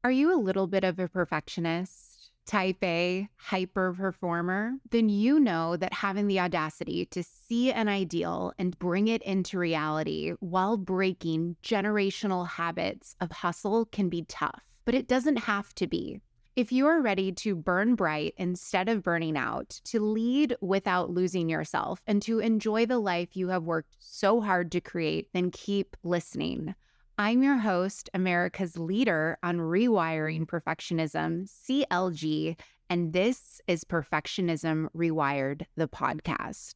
Are you a little bit of a perfectionist, type A, hyper performer? Then you know that having the audacity to see an ideal and bring it into reality while breaking generational habits of hustle can be tough, but it doesn't have to be. If you are ready to burn bright instead of burning out, to lead without losing yourself, and to enjoy the life you have worked so hard to create, then keep listening. I'm your host, America's leader on rewiring perfectionism, CLG, and this is Perfectionism Rewired, the podcast.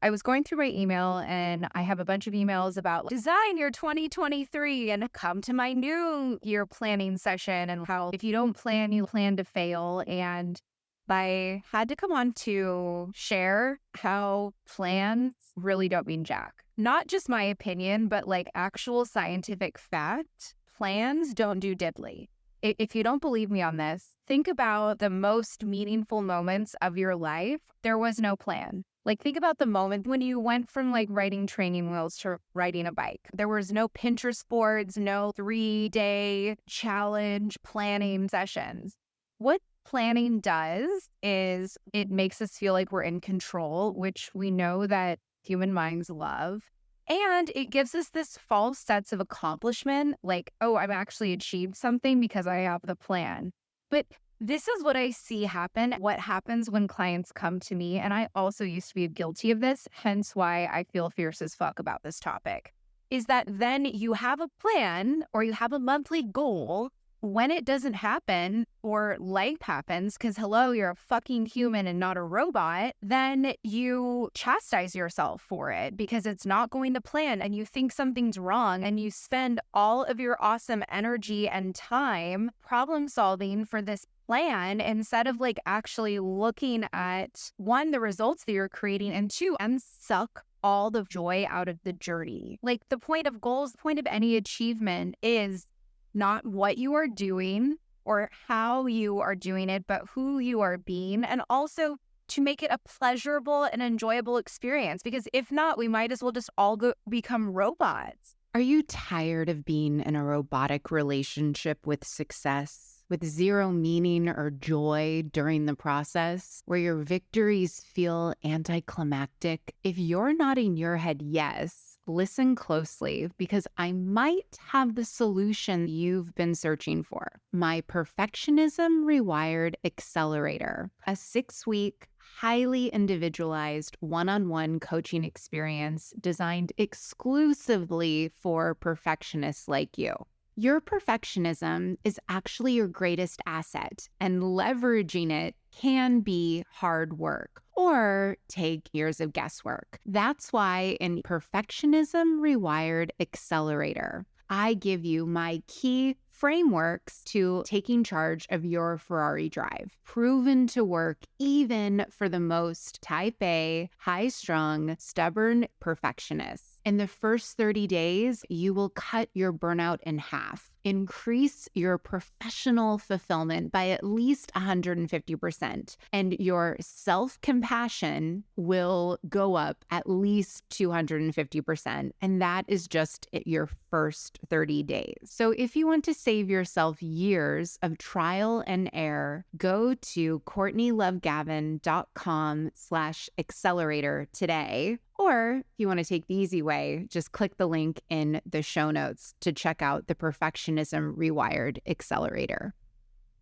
I was going through my email and I have a bunch of emails about design your 2023 and come to my new year planning session and how if you don't plan, you plan to fail. And I had to come on to share how plans really don't mean jack. Not just my opinion, but like actual scientific fact. Plans don't do diddly. If you don't believe me on this, think about the most meaningful moments of your life. There was no plan. Like, think about the moment when you went from like riding training wheels to riding a bike. There was no Pinterest boards, no 3-day challenge planning sessions. What planning does is it makes us feel like we're in control, which we know that human minds love. And it gives us this false sense of accomplishment, like, oh, I've actually achieved something because I have the plan. But this is what I see happen, what happens when clients come to me. And I also used to be guilty of this, hence why I feel fierce as fuck about this topic, is that then you have a plan or you have a monthly goal. When it doesn't happen or life happens, because hello, you're a fucking human and not a robot, then you chastise yourself for it because it's not going to plan and you think something's wrong and you spend all of your awesome energy and time problem solving for this plan instead of like actually looking at one, the results that you're creating, and two, and suck all the joy out of the journey. Like the point of goals, the point of any achievement is not what you are doing or how you are doing it, but who you are being, and also to make it a pleasurable and enjoyable experience. Because if not, we might as well just all become robots. Are you tired of being in a robotic relationship with success, with zero meaning or joy during the process, where your victories feel anticlimactic? If you're nodding your head yes, listen closely because I might have the solution you've been searching for. My Perfectionism Rewired Accelerator, a 6-week, highly individualized one-on-one coaching experience designed exclusively for perfectionists like you. Your perfectionism is actually your greatest asset, and leveraging it can be hard work or take years of guesswork. That's why in Perfectionism Rewired Accelerator, I give you my key frameworks to taking charge of your Ferrari drive, proven to work even for the most type A, high-strung, stubborn perfectionists. In the first 30 days, you will cut your burnout in half, increase your professional fulfillment by at least 150%, and your self-compassion will go up at least 250%. And that is just your first 30 days. So if you want to save yourself years of trial and error, go to CourtneyLoveGavin.com/accelerator today. Or if you want to take the easy way, just click the link in the show notes to check out the Perfectionism Rewired Accelerator.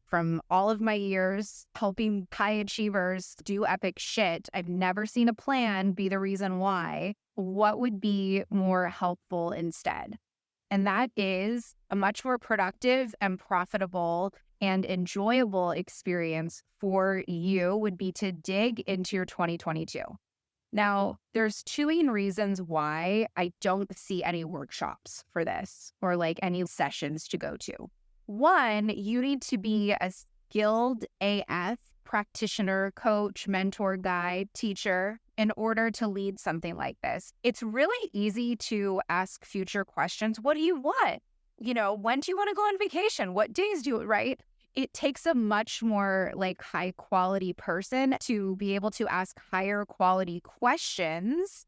From all of my years helping high achievers do epic shit, I've never seen a plan be the reason why. What would be more helpful instead? And that is a much more productive and profitable and enjoyable experience for you would be to dig into your 2022. Now, there's two main reasons why I don't see any workshops for this or like any sessions to go to. One, you need to be a skilled AF practitioner, coach, mentor, guide, teacher in order to lead something like this. It's really easy to ask future questions. What do you want? When do you want to go on vacation? What days do you, right? It takes a much more like high quality person to be able to ask higher quality questions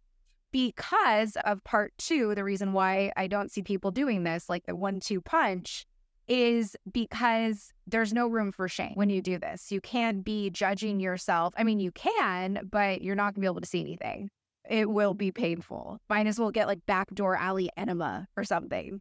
because of part two, the reason why I don't see people doing this, like the 1-2 punch, is because there's no room for shame when you do this. You can't be judging yourself. I mean, you can, but you're not gonna be able to see anything. It will be painful. Might as well get like backdoor alley enema or something.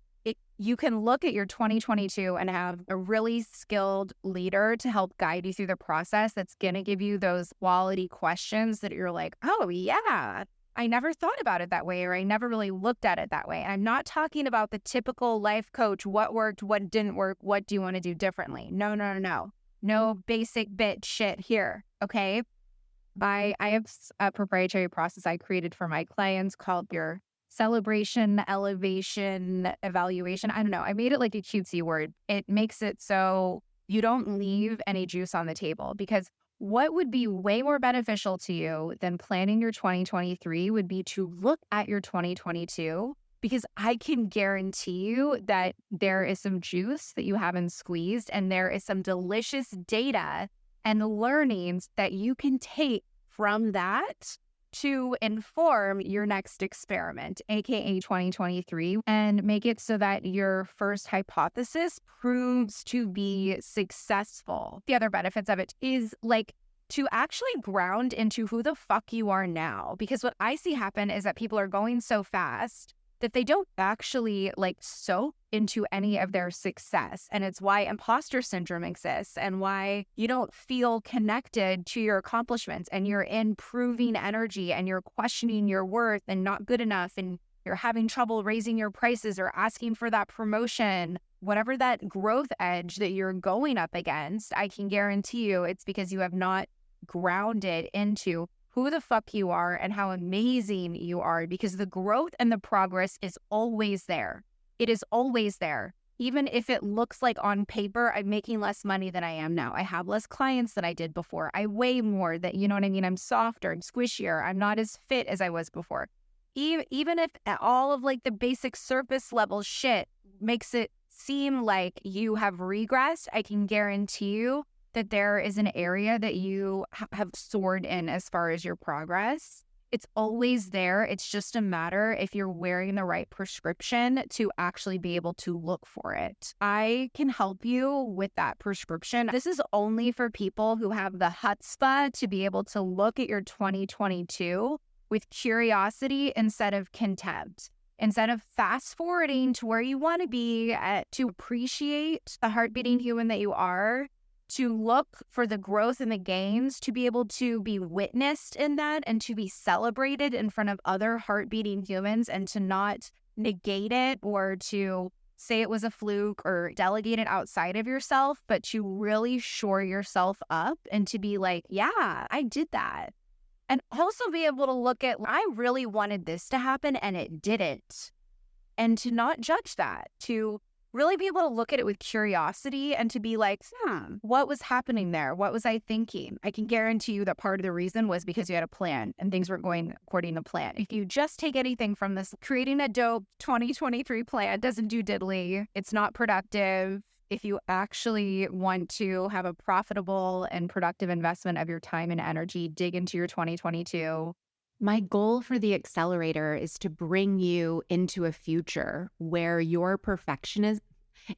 You can look at your 2022 and have a really skilled leader to help guide you through the process that's going to give you those quality questions that you're like, oh, yeah, I never thought about it that way, or I never really looked at it that way. And I'm not talking about the typical life coach, what worked, what didn't work, what do you want to do differently? No, no, no, no. No basic bitch shit here, okay? I have a proprietary process I created for my clients called your celebration, elevation, evaluation. I don't know. I made it like a cutesy word. It makes it so you don't leave any juice on the table, because what would be way more beneficial to you than planning your 2023 would be to look at your 2022, because I can guarantee you that there is some juice that you haven't squeezed, and there is some delicious data and learnings that you can take from that to inform your next experiment, aka 2023, and make it so that your first hypothesis proves to be successful. The other benefits of it is like to actually ground into who the fuck you are now. Because what I see happen is that people are going so fast that they don't actually like soak into any of their success. And it's why imposter syndrome exists, and why you don't feel connected to your accomplishments, and you're in proving energy, and you're questioning your worth and not good enough, and you're having trouble raising your prices or asking for that promotion. Whatever that growth edge that you're going up against, I can guarantee you it's because you have not grounded into who the fuck you are and how amazing you are, because the growth and the progress is always there. It is always there. Even if it looks like on paper, I'm making less money than I am now. I have less clients than I did before. I weigh more, that, you know what I mean? I'm softer, I'm squishier. I'm not as fit as I was before. Even if all of like the basic surface level shit makes it seem like you have regressed, I can guarantee you that there is an area that you have soared in as far as your progress. It's always there. It's just a matter if you're wearing the right prescription to actually be able to look for it. I can help you with that prescription. This is only for people who have the chutzpah to be able to look at your 2022 with curiosity instead of contempt. Instead of fast forwarding to where you want to be, to appreciate the heart-beating human that you are, to look for the growth and the gains, to be able to be witnessed in that and to be celebrated in front of other heart-beating humans, and to not negate it or to say it was a fluke or delegate it outside of yourself, but to really shore yourself up and to be like, yeah, I did that. And also be able to look at, I really wanted this to happen and it didn't. And to not judge that, to really be able to look at it with curiosity and to be like, what was happening there? What was I thinking? I can guarantee you that part of the reason was because you had a plan and things weren't going according to plan. If you just take anything from this, creating a dope 2023 plan doesn't do diddly. It's not productive. If you actually want to have a profitable and productive investment of your time and energy, dig into your 2022. My goal for the accelerator is to bring you into a future where your perfectionism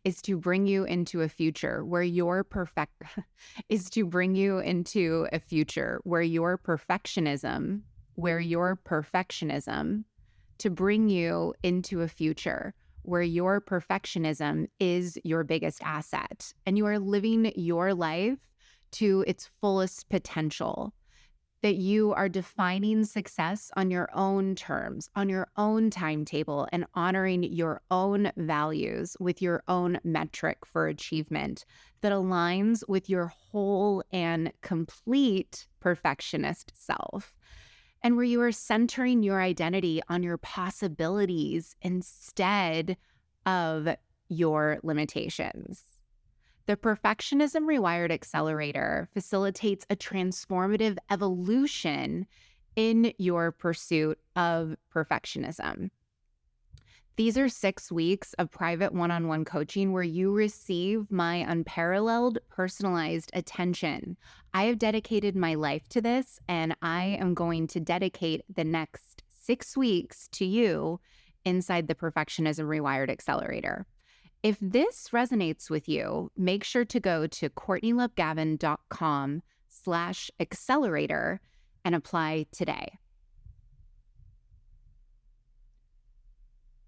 is to bring you into a future where your is to bring you into a future where your perfectionism, to bring you into a future where your perfectionism is your biggest asset and you are living your life to its fullest potential. That you are defining success on your own terms, on your own timetable, and honoring your own values with your own metric for achievement that aligns with your whole and complete perfectionist self. And where you are centering your identity on your possibilities instead of your limitations. The Perfectionism Rewired Accelerator facilitates a transformative evolution in your pursuit of perfectionism. These are 6 weeks of private one-on-one coaching where you receive my unparalleled, personalized attention. I have dedicated my life to this, and I am going to dedicate the next 6 weeks to you inside the Perfectionism Rewired Accelerator. If this resonates with you, make sure to go to CourtneyLoveGavin.com/accelerator and apply today.